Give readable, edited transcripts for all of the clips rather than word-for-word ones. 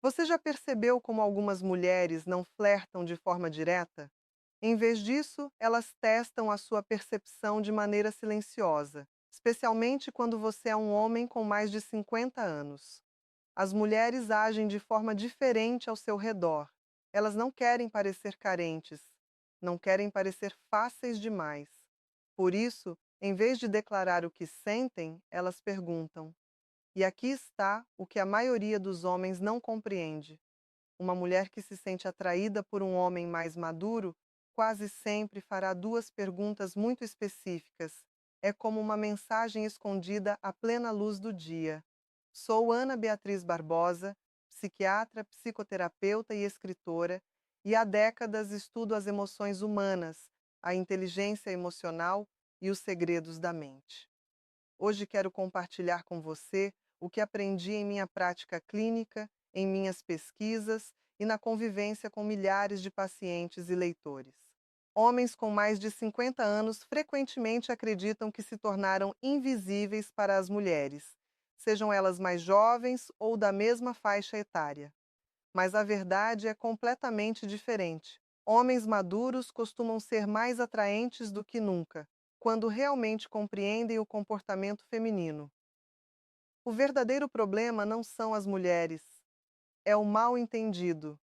Você já percebeu como algumas mulheres não flertam de forma direta? Em vez disso, elas testam a sua percepção de maneira silenciosa, especialmente quando você é um homem com mais de 50 anos. As mulheres agem de forma diferente ao seu redor. Elas não querem parecer carentes, não querem parecer fáceis demais. Por isso, em vez de declarar o que sentem, elas perguntam: e aqui está o que a maioria dos homens não compreende. Uma mulher que se sente atraída por um homem mais maduro quase sempre fará duas perguntas muito específicas. É como uma mensagem escondida à plena luz do dia. Sou Ana Beatriz Barbosa, psiquiatra, psicoterapeuta e escritora, e há décadas estudo as emoções humanas, a inteligência emocional e os segredos da mente. Hoje quero compartilhar com você o que aprendi em minha prática clínica, em minhas pesquisas e na convivência com milhares de pacientes e leitores. Homens com mais de 50 anos frequentemente acreditam que se tornaram invisíveis para as mulheres, sejam elas mais jovens ou da mesma faixa etária. Mas a verdade é completamente diferente. Homens maduros costumam ser mais atraentes do que nunca, quando realmente compreendem o comportamento feminino. O verdadeiro problema não são as mulheres, é o mal entendido.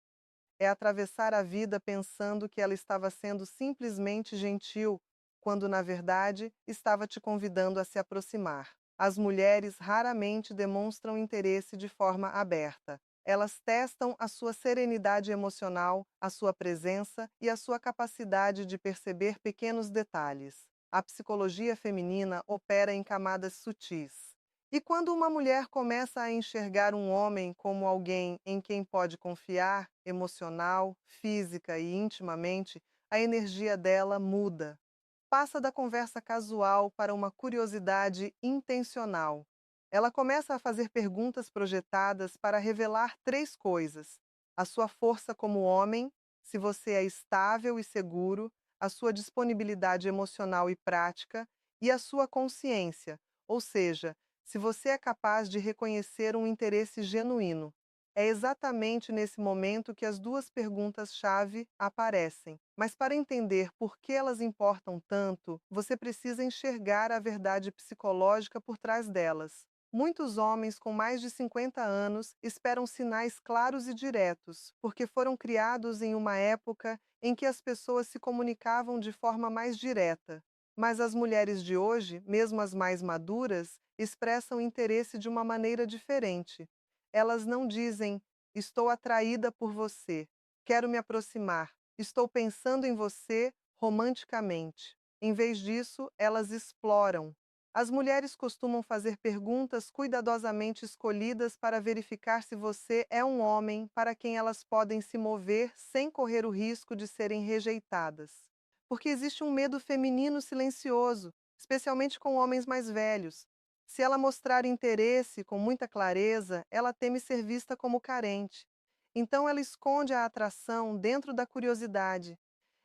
É atravessar a vida pensando que ela estava sendo simplesmente gentil, quando na verdade estava te convidando a se aproximar. As mulheres raramente demonstram interesse de forma aberta. Elas testam a sua serenidade emocional, a sua presença e a sua capacidade de perceber pequenos detalhes. A psicologia feminina opera em camadas sutis. E quando uma mulher começa a enxergar um homem como alguém em quem pode confiar, emocional, física e intimamente, a energia dela muda. Passa da conversa casual para uma curiosidade intencional. Ela começa a fazer perguntas projetadas para revelar três coisas: a sua força como homem, se você é estável e seguro, a sua disponibilidade emocional e prática, e a sua consciência, ou seja, se você é capaz de reconhecer um interesse genuíno. É exatamente nesse momento que as duas perguntas-chave aparecem. Mas para entender por que elas importam tanto, você precisa enxergar a verdade psicológica por trás delas. Muitos homens com mais de 50 anos esperam sinais claros e diretos, porque foram criados em uma época em que as pessoas se comunicavam de forma mais direta. Mas as mulheres de hoje, mesmo as mais maduras, expressam interesse de uma maneira diferente. Elas não dizem: estou atraída por você, quero me aproximar, estou pensando em você romanticamente. Em vez disso, elas exploram. As mulheres costumam fazer perguntas cuidadosamente escolhidas para verificar se você é um homem para quem elas podem se mover sem correr o risco de serem rejeitadas. Porque existe um medo feminino silencioso, especialmente com homens mais velhos. Se ela mostrar interesse com muita clareza, ela teme ser vista como carente. Então ela esconde a atração dentro da curiosidade.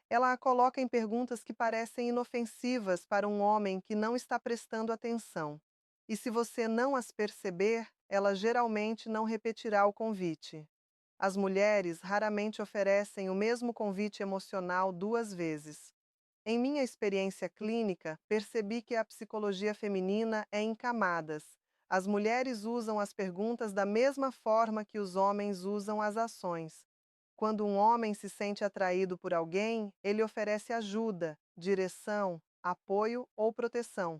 Ela a coloca em perguntas que parecem inofensivas para um homem que não está prestando atenção. E se você não as perceber, ela geralmente não repetirá o convite. As mulheres raramente oferecem o mesmo convite emocional duas vezes. Em minha experiência clínica, percebi que a psicologia feminina é em camadas. As mulheres usam as perguntas da mesma forma que os homens usam as ações. Quando um homem se sente atraído por alguém, ele oferece ajuda, direção, apoio ou proteção.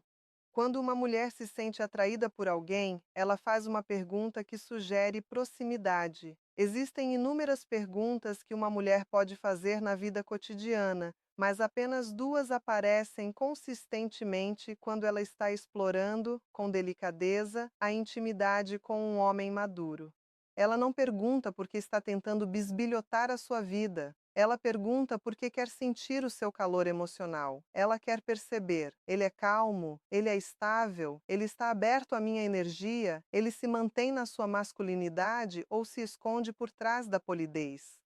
Quando uma mulher se sente atraída por alguém, ela faz uma pergunta que sugere proximidade. Existem inúmeras perguntas que uma mulher pode fazer na vida cotidiana, mas apenas duas aparecem consistentemente quando ela está explorando, com delicadeza, a intimidade com um homem maduro. Ela não pergunta porque está tentando bisbilhotar a sua vida. Ela pergunta porque quer sentir o seu calor emocional. Ela quer perceber: ele é calmo, ele é estável, ele está aberto à minha energia, ele se mantém na sua masculinidade ou se esconde por trás da polidez.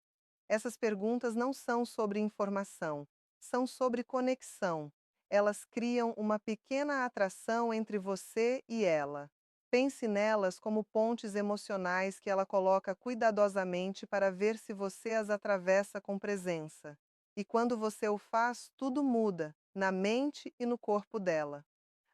Essas perguntas não são sobre informação, são sobre conexão. Elas criam uma pequena atração entre você e ela. Pense nelas como pontes emocionais que ela coloca cuidadosamente para ver se você as atravessa com presença. E quando você o faz, tudo muda, na mente e no corpo dela.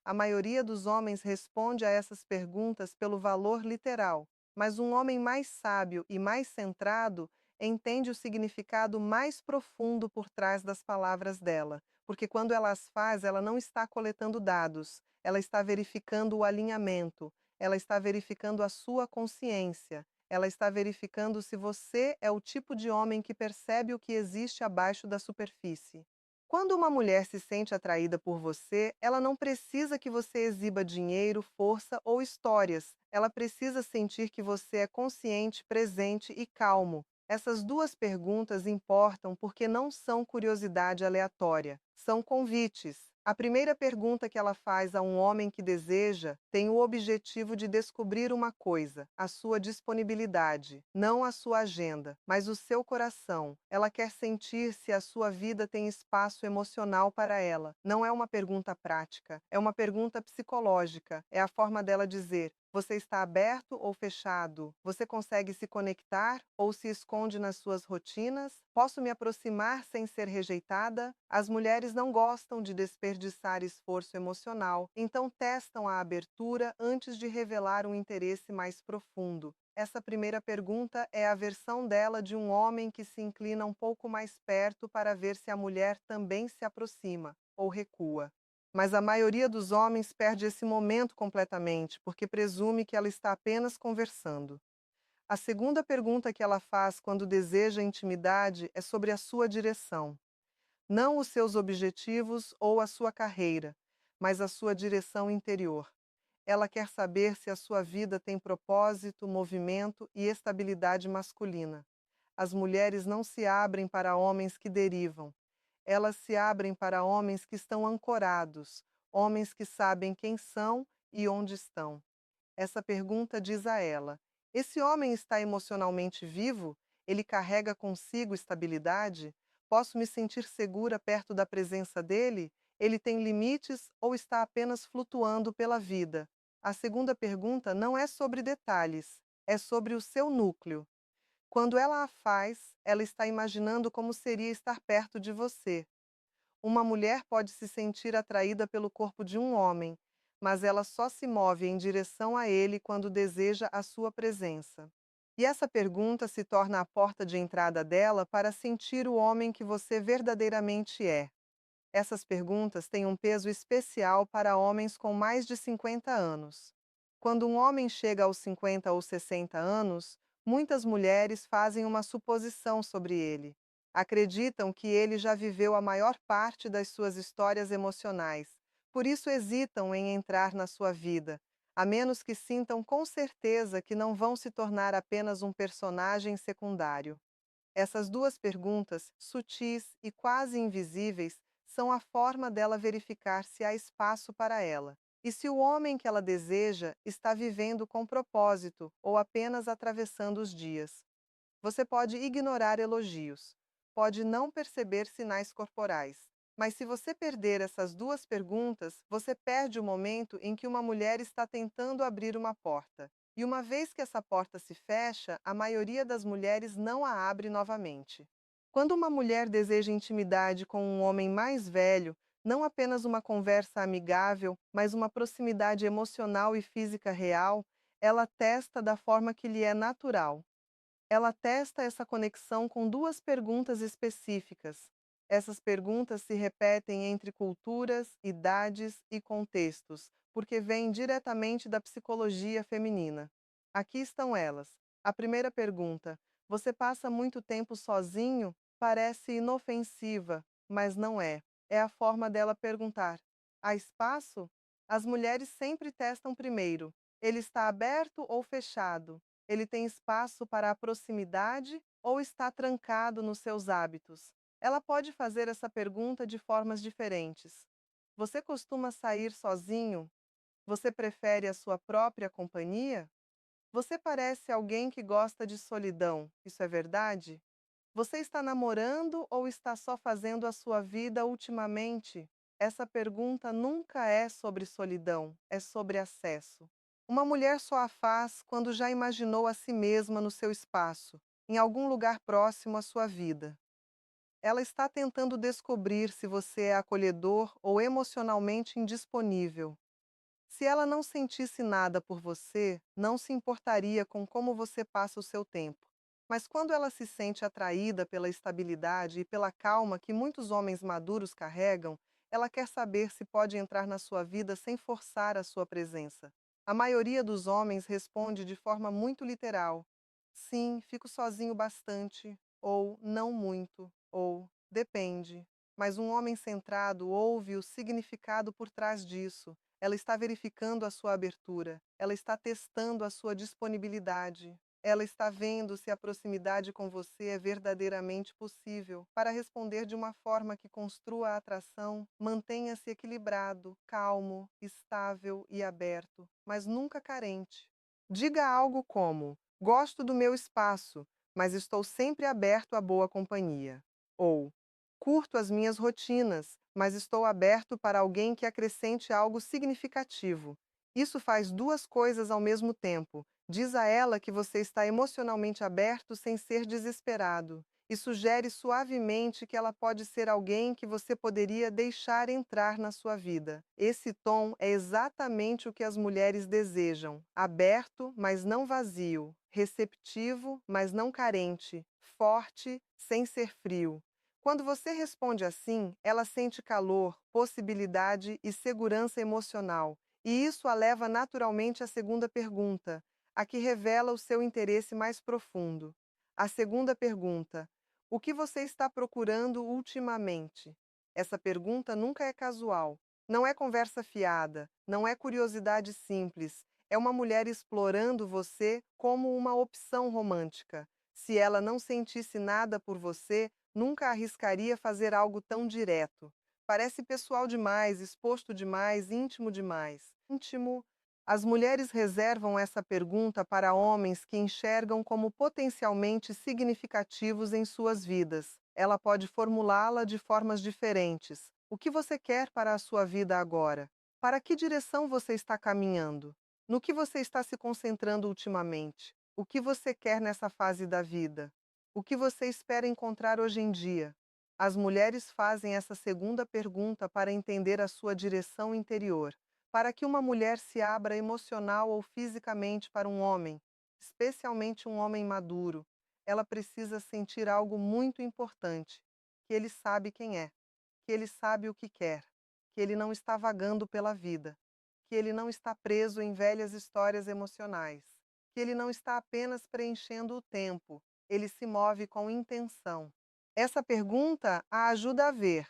A maioria dos homens responde a essas perguntas pelo valor literal, mas um homem mais sábio e mais centrado entende o significado mais profundo por trás das palavras dela, porque quando ela as faz, ela não está coletando dados, ela está verificando o alinhamento, ela está verificando a sua consciência, ela está verificando se você é o tipo de homem que percebe o que existe abaixo da superfície. Quando uma mulher se sente atraída por você, ela não precisa que você exiba dinheiro, força ou histórias. Ela precisa sentir que você é consciente, presente e calmo. Essas duas perguntas importam porque não são curiosidade aleatória, são convites. A primeira pergunta que ela faz a um homem que deseja tem o objetivo de descobrir uma coisa: a sua disponibilidade, não a sua agenda, mas o seu coração. Ela quer sentir se a sua vida tem espaço emocional para ela. Não é uma pergunta prática, é uma pergunta psicológica. É a forma dela dizer: você está aberto ou fechado? Você consegue se conectar ou se esconde nas suas rotinas? Posso me aproximar sem ser rejeitada? As mulheres não gostam de desperdiçar esforço emocional, então testam a abertura antes de revelar um interesse mais profundo. Essa primeira pergunta é a versão dela de um homem que se inclina um pouco mais perto para ver se a mulher também se aproxima ou recua. Mas a maioria dos homens perde esse momento completamente, porque presume que ela está apenas conversando. A segunda pergunta que ela faz quando deseja intimidade é sobre a sua direção. Não os seus objetivos ou a sua carreira, mas a sua direção interior. Ela quer saber se a sua vida tem propósito, movimento e estabilidade masculina. As mulheres não se abrem para homens que derivam. Elas se abrem para homens que estão ancorados, homens que sabem quem são e onde estão. Essa pergunta diz a ela: esse homem está emocionalmente vivo? Ele carrega consigo estabilidade? Posso me sentir segura perto da presença dele? Ele tem limites ou está apenas flutuando pela vida? A segunda pergunta não é sobre detalhes, é sobre o seu núcleo. Quando ela a faz, ela está imaginando como seria estar perto de você. Uma mulher pode se sentir atraída pelo corpo de um homem, mas ela só se move em direção a ele quando deseja a sua presença. E essa pergunta se torna a porta de entrada dela para sentir o homem que você verdadeiramente é. Essas perguntas têm um peso especial para homens com mais de 50 anos. Quando um homem chega aos 50 ou 60 anos, muitas mulheres fazem uma suposição sobre ele. Acreditam que ele já viveu a maior parte das suas histórias emocionais. Por isso hesitam em entrar na sua vida, a menos que sintam com certeza que não vão se tornar apenas um personagem secundário. Essas duas perguntas, sutis e quase invisíveis, são a forma dela verificar se há espaço para ela e se o homem que ela deseja está vivendo com propósito ou apenas atravessando os dias. Você pode ignorar elogios, pode não perceber sinais corporais, mas se você perder essas duas perguntas, você perde o momento em que uma mulher está tentando abrir uma porta. E uma vez que essa porta se fecha, a maioria das mulheres não a abre novamente. Quando uma mulher deseja intimidade com um homem mais velho, não apenas uma conversa amigável, mas uma proximidade emocional e física real, ela testa da forma que lhe é natural. Ela testa essa conexão com duas perguntas específicas. Essas perguntas se repetem entre culturas, idades e contextos, porque vêm diretamente da psicologia feminina. Aqui estão elas. A primeira pergunta: você passa muito tempo sozinho? Parece inofensiva, mas não é. É a forma dela perguntar: há espaço? As mulheres sempre testam primeiro: ele está aberto ou fechado? Ele tem espaço para a proximidade ou está trancado nos seus hábitos? Ela pode fazer essa pergunta de formas diferentes. Você costuma sair sozinho? Você prefere a sua própria companhia? Você parece alguém que gosta de solidão, isso é verdade? Você está namorando ou está só fazendo a sua vida ultimamente? Essa pergunta nunca é sobre solidão, é sobre acesso. Uma mulher só a faz quando já imaginou a si mesma no seu espaço, em algum lugar próximo à sua vida. Ela está tentando descobrir se você é acolhedor ou emocionalmente indisponível. Se ela não sentisse nada por você, não se importaria com como você passa o seu tempo. Mas quando ela se sente atraída pela estabilidade e pela calma que muitos homens maduros carregam, ela quer saber se pode entrar na sua vida sem forçar a sua presença. A maioria dos homens responde de forma muito literal: sim, fico sozinho bastante, ou não muito, ou depende. Mas um homem centrado ouve o significado por trás disso. Ela está verificando a sua abertura, ela está testando a sua disponibilidade, ela está vendo se a proximidade com você é verdadeiramente possível. Para responder de uma forma que construa a atração, mantenha-se equilibrado, calmo, estável e aberto, mas nunca carente. Diga algo como: gosto do meu espaço, mas estou sempre aberto à boa companhia. Ou curto as minhas rotinas, mas estou aberto para alguém que acrescente algo significativo. Isso faz duas coisas ao mesmo tempo. Diz a ela que você está emocionalmente aberto sem ser desesperado. E sugere suavemente que ela pode ser alguém que você poderia deixar entrar na sua vida. Esse tom é exatamente o que as mulheres desejam: aberto, mas não vazio, receptivo, mas não carente, forte, sem ser frio. Quando você responde assim, ela sente calor, possibilidade e segurança emocional, e isso a leva naturalmente à segunda pergunta, a que revela o seu interesse mais profundo. A segunda pergunta: o que você está procurando ultimamente? Essa pergunta nunca é casual, não é conversa fiada, não é curiosidade simples, é uma mulher explorando você como uma opção romântica. Se ela não sentisse nada por você, nunca arriscaria fazer algo tão direto. Parece pessoal demais, exposto demais, íntimo demais. Íntimo. As mulheres reservam essa pergunta para homens que enxergam como potencialmente significativos em suas vidas. Ela pode formulá-la de formas diferentes. O que você quer para a sua vida agora? Para que direção você está caminhando? No que você está se concentrando ultimamente? O que você quer nessa fase da vida? O que você espera encontrar hoje em dia? As mulheres fazem essa segunda pergunta para entender a sua direção interior. Para que uma mulher se abra emocional ou fisicamente para um homem, especialmente um homem maduro, ela precisa sentir algo muito importante: que ele sabe quem é, que ele sabe o que quer, que ele não está vagando pela vida, que ele não está preso em velhas histórias emocionais, que ele não está apenas preenchendo o tempo, ele se move com intenção. Essa pergunta a ajuda a ver: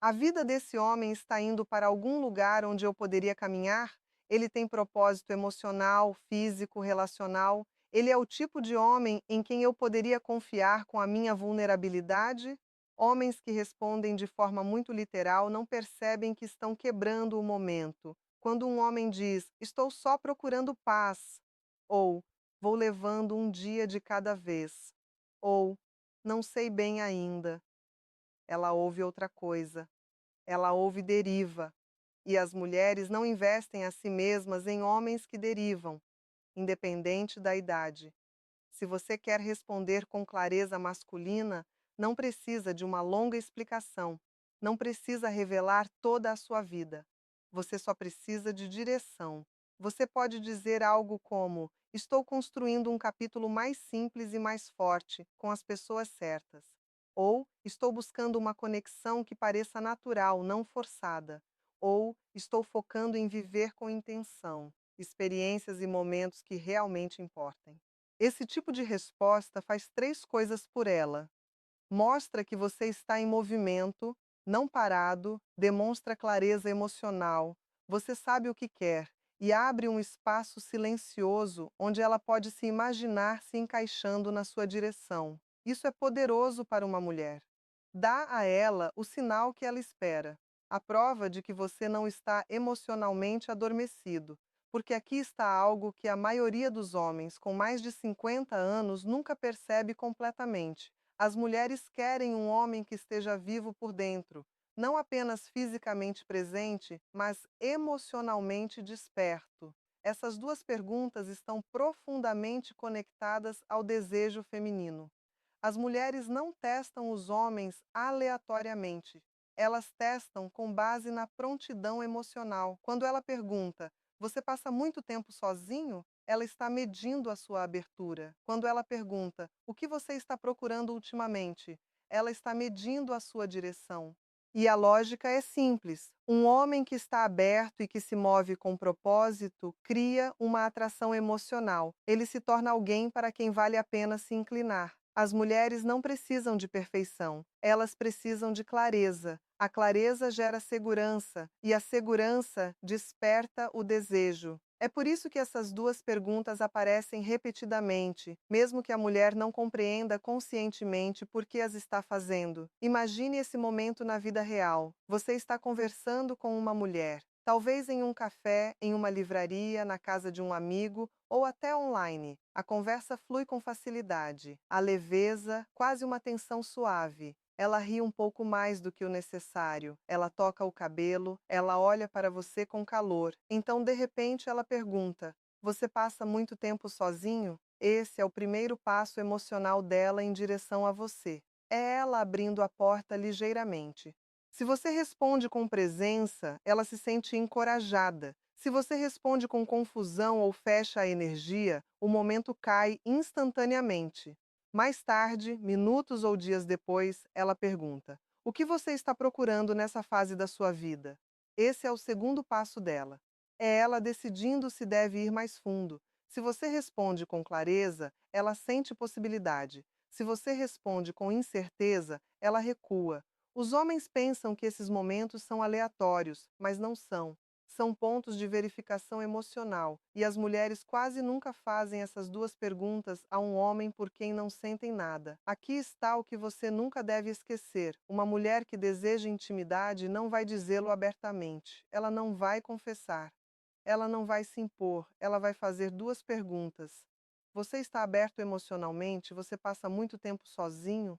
a vida desse homem está indo para algum lugar onde eu poderia caminhar? Ele tem propósito emocional, físico, relacional? Ele é o tipo de homem em quem eu poderia confiar com a minha vulnerabilidade? Homens que respondem de forma muito literal não percebem que estão quebrando o momento. Quando um homem diz: estou só procurando paz, ou vou levando um dia de cada vez, ou não sei bem ainda, ela ouve outra coisa. Ela ouve deriva. E as mulheres não investem a si mesmas em homens que derivam, independente da idade. Se você quer responder com clareza masculina, não precisa de uma longa explicação, não precisa revelar toda a sua vida. Você só precisa de direção. Você pode dizer algo como: estou construindo um capítulo mais simples e mais forte, com as pessoas certas. Ou estou buscando uma conexão que pareça natural, não forçada. Ou estou focando em viver com intenção, experiências e momentos que realmente importem. Esse tipo de resposta faz três coisas por ela: mostra que você está em movimento, não parado, demonstra clareza emocional, você sabe o que quer e abre um espaço silencioso onde ela pode se imaginar se encaixando na sua direção. Isso é poderoso para uma mulher. Dá a ela o sinal que ela espera, a prova de que você não está emocionalmente adormecido, porque aqui está algo que a maioria dos homens com mais de 50 anos nunca percebe completamente: as mulheres querem um homem que esteja vivo por dentro, não apenas fisicamente presente, mas emocionalmente desperto. Essas duas perguntas estão profundamente conectadas ao desejo feminino. As mulheres não testam os homens aleatoriamente. Elas testam com base na prontidão emocional. Quando ela pergunta: "Você passa muito tempo sozinho?", ela está medindo a sua abertura. Quando ela pergunta: "O que você está procurando ultimamente?", ela está medindo a sua direção. E a lógica é simples. Um homem que está aberto e que se move com propósito cria uma atração emocional. Ele se torna alguém para quem vale a pena se inclinar. As mulheres não precisam de perfeição, elas precisam de clareza. A clareza gera segurança e a segurança desperta o desejo. É por isso que essas duas perguntas aparecem repetidamente, mesmo que a mulher não compreenda conscientemente por que as está fazendo. Imagine esse momento na vida real. Você está conversando com uma mulher, talvez em um café, em uma livraria, na casa de um amigo ou até online. A conversa flui com facilidade, a leveza, quase uma tensão suave. Ela ri um pouco mais do que o necessário. Ela toca o cabelo, ela olha para você com calor. Então, de repente, ela pergunta: "Você passa muito tempo sozinho?". Esse é o primeiro passo emocional dela em direção a você. É ela abrindo a porta ligeiramente. Se você responde com presença, ela se sente encorajada. Se você responde com confusão ou fecha a energia, o momento cai instantaneamente. Mais tarde, minutos ou dias depois, ela pergunta: "O que você está procurando nessa fase da sua vida?". Esse é o segundo passo dela. É ela decidindo se deve ir mais fundo. Se você responde com clareza, ela sente possibilidade. Se você responde com incerteza, ela recua. Os homens pensam que esses momentos são aleatórios, mas não são. São pontos de verificação emocional, e as mulheres quase nunca fazem essas duas perguntas a um homem por quem não sentem nada. Aqui está o que você nunca deve esquecer: uma mulher que deseja intimidade não vai dizê-lo abertamente, ela não vai confessar, ela não vai se impor, ela vai fazer duas perguntas. Você está aberto emocionalmente? Você passa muito tempo sozinho?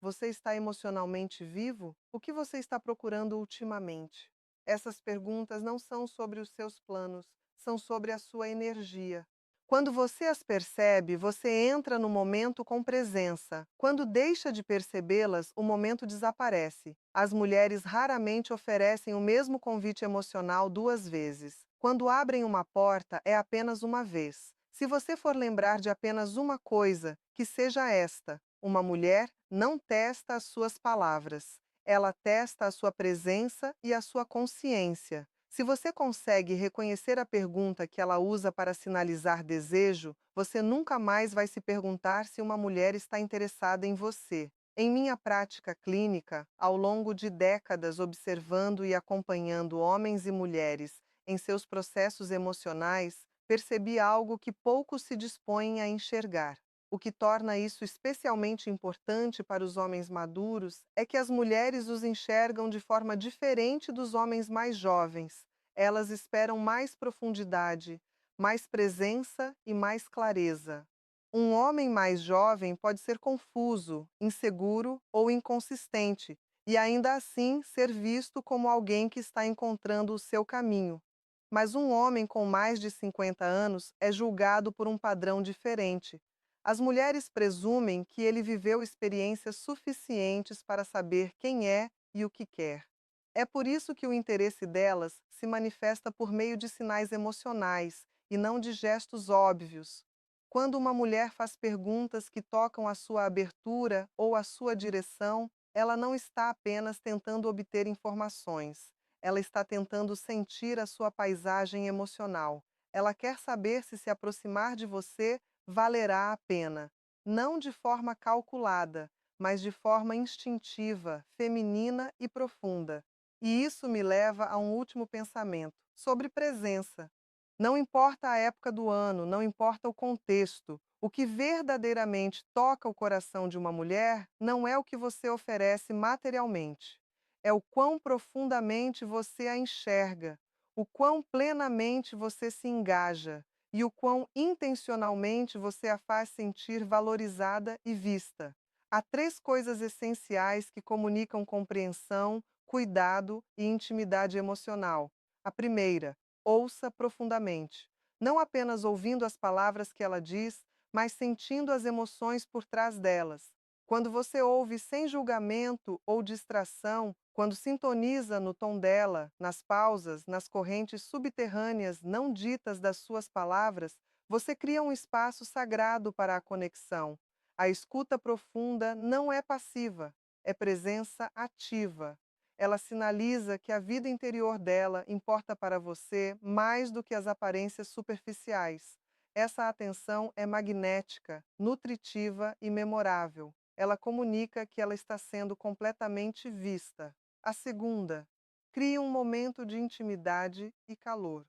Você está emocionalmente vivo? O que você está procurando ultimamente? Essas perguntas não são sobre os seus planos, são sobre a sua energia. Quando você as percebe, você entra no momento com presença. Quando deixa de percebê-las, o momento desaparece. As mulheres raramente oferecem o mesmo convite emocional duas vezes. Quando abrem uma porta, é apenas uma vez. Se você for lembrar de apenas uma coisa, que seja esta: uma mulher não testa as suas palavras, ela testa a sua presença e a sua consciência. Se você consegue reconhecer a pergunta que ela usa para sinalizar desejo, você nunca mais vai se perguntar se uma mulher está interessada em você. Em minha prática clínica, ao longo de décadas observando e acompanhando homens e mulheres em seus processos emocionais, percebi algo que poucos se dispõem a enxergar. O que torna isso especialmente importante para os homens maduros é que as mulheres os enxergam de forma diferente dos homens mais jovens. Elas esperam mais profundidade, mais presença e mais clareza. Um homem mais jovem pode ser confuso, inseguro ou inconsistente, e ainda assim ser visto como alguém que está encontrando o seu caminho. Mas um homem com mais de 50 anos é julgado por um padrão diferente. As mulheres presumem que ele viveu experiências suficientes para saber quem é e o que quer. É por isso que o interesse delas se manifesta por meio de sinais emocionais e não de gestos óbvios. Quando uma mulher faz perguntas que tocam a sua abertura ou a sua direção, ela não está apenas tentando obter informações, ela está tentando sentir a sua paisagem emocional. Ela quer saber se aproximar de você valerá a pena, não de forma calculada, mas de forma instintiva, feminina e profunda. E isso me leva a um último pensamento, sobre presença. Não importa a época do ano, não importa o contexto, o que verdadeiramente toca o coração de uma mulher não é o que você oferece materialmente, é o quão profundamente você a enxerga, o quão plenamente você se engaja e o quão intencionalmente você a faz sentir valorizada e vista. Há três coisas essenciais que comunicam compreensão, cuidado e intimidade emocional. A primeira: ouça profundamente. não apenas ouvindo as palavras que ela diz, mas sentindo as emoções por trás delas. Quando você ouve sem julgamento ou distração, quando sintoniza no tom dela, nas pausas, nas correntes subterrâneas não ditas das suas palavras, você cria um espaço sagrado para a conexão. A escuta profunda não é passiva, é presença ativa. Ela sinaliza que a vida interior dela importa para você mais do que as aparências superficiais. Essa atenção é magnética, nutritiva e memorável. Ela comunica que ela está sendo completamente vista. A segunda, cria um momento de intimidade e calor.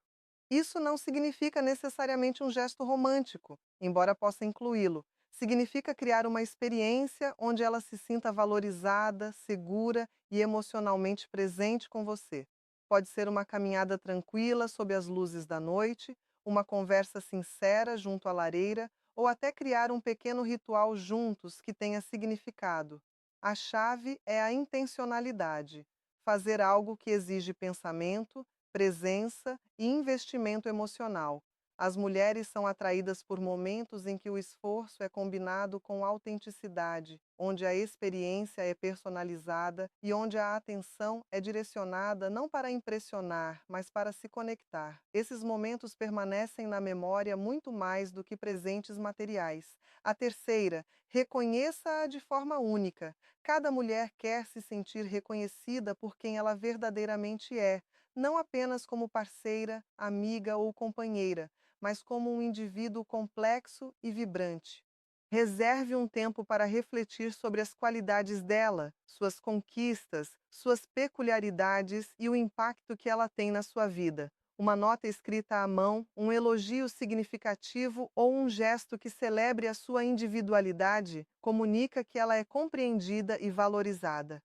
Isso não significa necessariamente um gesto romântico, embora possa incluí-lo. Significa criar uma experiência onde ela se sinta valorizada, segura e emocionalmente presente com você. Pode ser uma caminhada tranquila sob as luzes da noite, uma conversa sincera junto à lareira ou até criar um pequeno ritual juntos que tenha significado. A chave é a intencionalidade. Fazer algo que exige pensamento, presença e investimento emocional. As mulheres são atraídas por momentos em que o esforço é combinado com autenticidade, onde a experiência é personalizada e onde a atenção é direcionada não para impressionar, mas para se conectar. Esses momentos permanecem na memória muito mais do que presentes materiais. A terceira, reconheça-a de forma única. Cada mulher quer se sentir reconhecida por quem ela verdadeiramente é, não apenas como parceira, amiga ou companheira, mas como um indivíduo complexo e vibrante. Reserve um tempo para refletir sobre as qualidades dela, suas conquistas, suas peculiaridades e o impacto que ela tem na sua vida. Uma nota escrita à mão, um elogio significativo ou um gesto que celebre a sua individualidade comunica que ela é compreendida e valorizada.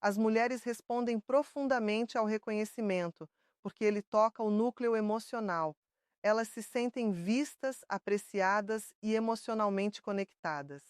As mulheres respondem profundamente ao reconhecimento, porque ele toca o núcleo emocional. Elas se sentem vistas, apreciadas e emocionalmente conectadas.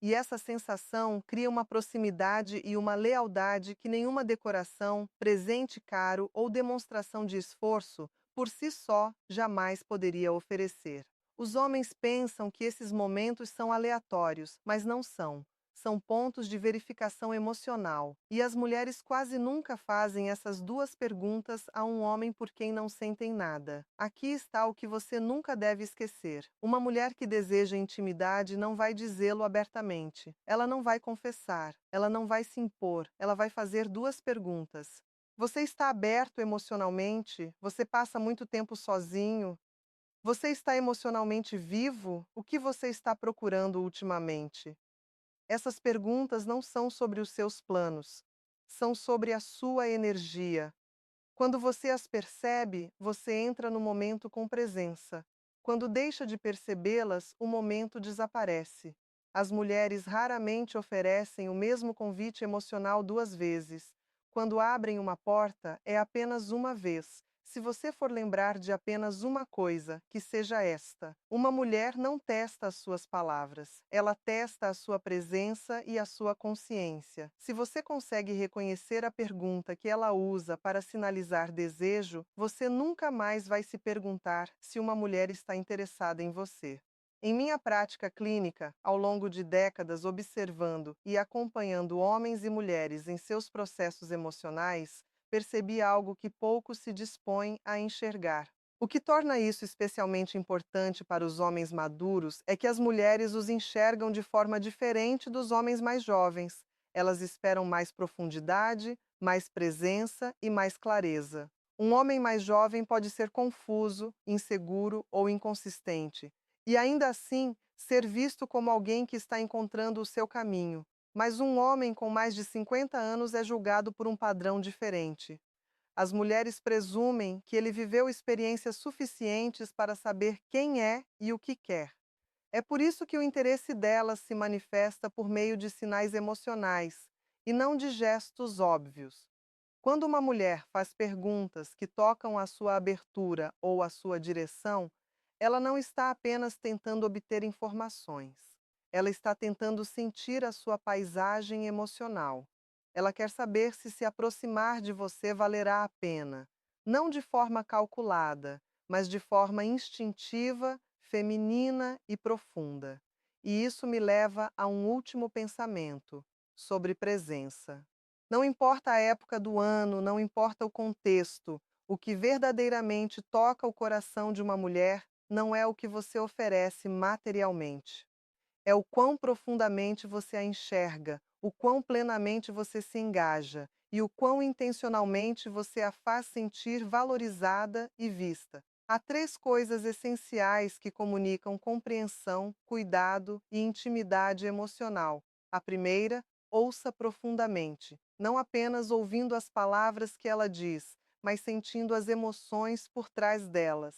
E essa sensação cria uma proximidade e uma lealdade que nenhuma decoração, presente caro ou demonstração de esforço por si só jamais poderia oferecer. Os homens pensam que esses momentos são aleatórios, mas não são. São pontos de verificação emocional. E as mulheres quase nunca fazem essas duas perguntas a um homem por quem não sentem nada. Aqui está o que você nunca deve esquecer. Uma mulher que deseja intimidade não vai dizê-lo abertamente. Ela não vai confessar. Ela não vai se impor. Ela vai fazer duas perguntas. Você está aberto emocionalmente? Você passa muito tempo sozinho? Você está emocionalmente vivo? O que você está procurando ultimamente? Essas perguntas não são sobre os seus planos, são sobre a sua energia. Quando você as percebe, você entra no momento com presença. Quando deixa de percebê-las, o momento desaparece. As mulheres raramente oferecem o mesmo convite emocional duas vezes. Quando abrem uma porta, é apenas uma vez. Se você for lembrar de apenas uma coisa, que seja esta: uma mulher não testa as suas palavras, ela testa a sua presença e a sua consciência. Se você consegue reconhecer a pergunta que ela usa para sinalizar desejo, você nunca mais vai se perguntar se uma mulher está interessada em você. Em minha prática clínica, ao longo de décadas observando e acompanhando homens e mulheres em seus processos emocionais, percebi algo que poucos se dispõem a enxergar. O que torna isso especialmente importante para os homens maduros é que as mulheres os enxergam de forma diferente dos homens mais jovens. Elas esperam mais profundidade, mais presença e mais clareza. Um homem mais jovem pode ser confuso, inseguro ou inconsistente, e ainda assim ser visto como alguém que está encontrando o seu caminho. Mas um homem com mais de 50 anos é julgado por um padrão diferente. As mulheres presumem que ele viveu experiências suficientes para saber quem é e o que quer. É por isso que o interesse delas se manifesta por meio de sinais emocionais e não de gestos óbvios. Quando uma mulher faz perguntas que tocam a sua abertura ou a sua direção, ela não está apenas tentando obter informações. Ela está tentando sentir a sua paisagem emocional. Ela quer saber se aproximar de você valerá a pena, não de forma calculada, mas de forma instintiva, feminina e profunda. E isso me leva a um último pensamento sobre presença. Não importa a época do ano, não importa o contexto, o que verdadeiramente toca o coração de uma mulher não é o que você oferece materialmente. É o quão profundamente você a enxerga, o quão plenamente você se engaja e o quão intencionalmente você a faz sentir valorizada e vista. Há três coisas essenciais que comunicam compreensão, cuidado e intimidade emocional. A primeira, ouça profundamente, não apenas ouvindo as palavras que ela diz, mas sentindo as emoções por trás delas.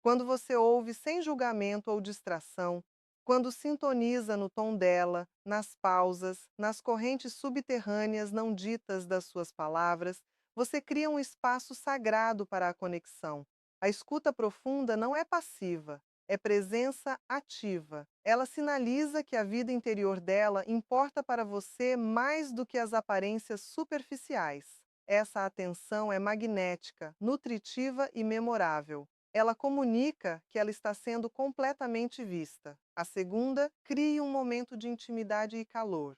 Quando você ouve sem julgamento ou distração, quando sintoniza no tom dela, nas pausas, nas correntes subterrâneas não ditas das suas palavras, você cria um espaço sagrado para a conexão. A escuta profunda não é passiva, é presença ativa. Ela sinaliza que a vida interior dela importa para você mais do que as aparências superficiais. Essa atenção é magnética, nutritiva e memorável. Ela comunica que ela está sendo completamente vista. A segunda, crie um momento de intimidade e calor.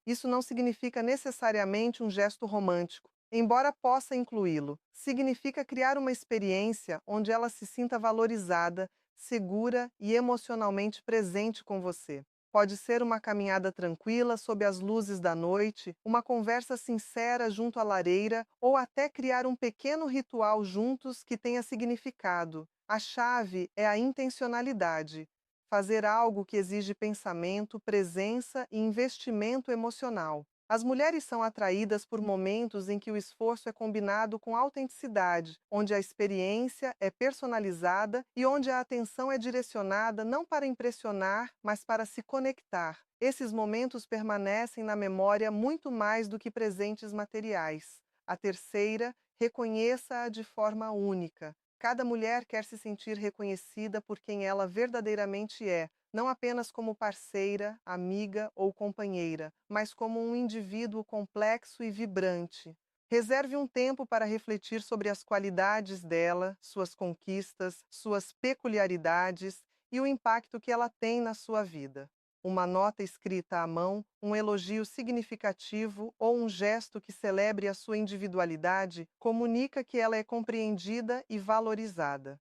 Isso não significa necessariamente um gesto romântico, embora possa incluí-lo. Significa criar uma experiência onde ela se sinta valorizada, segura e emocionalmente presente com você. Pode ser uma caminhada tranquila sob as luzes da noite, uma conversa sincera junto à lareira ou até criar um pequeno ritual juntos que tenha significado. A chave é a intencionalidade. Fazer algo que exige pensamento, presença e investimento emocional. As mulheres são atraídas por momentos em que o esforço é combinado com autenticidade, onde a experiência é personalizada e onde a atenção é direcionada não para impressionar, mas para se conectar. Esses momentos permanecem na memória muito mais do que presentes materiais. A terceira, reconheça-a de forma única. Cada mulher quer se sentir reconhecida por quem ela verdadeiramente é, não apenas como parceira, amiga ou companheira, mas como um indivíduo complexo e vibrante. Reserve um tempo para refletir sobre as qualidades dela, suas conquistas, suas peculiaridades e o impacto que ela tem na sua vida. Uma nota escrita à mão, um elogio significativo ou um gesto que celebre a sua individualidade comunica que ela é compreendida e valorizada.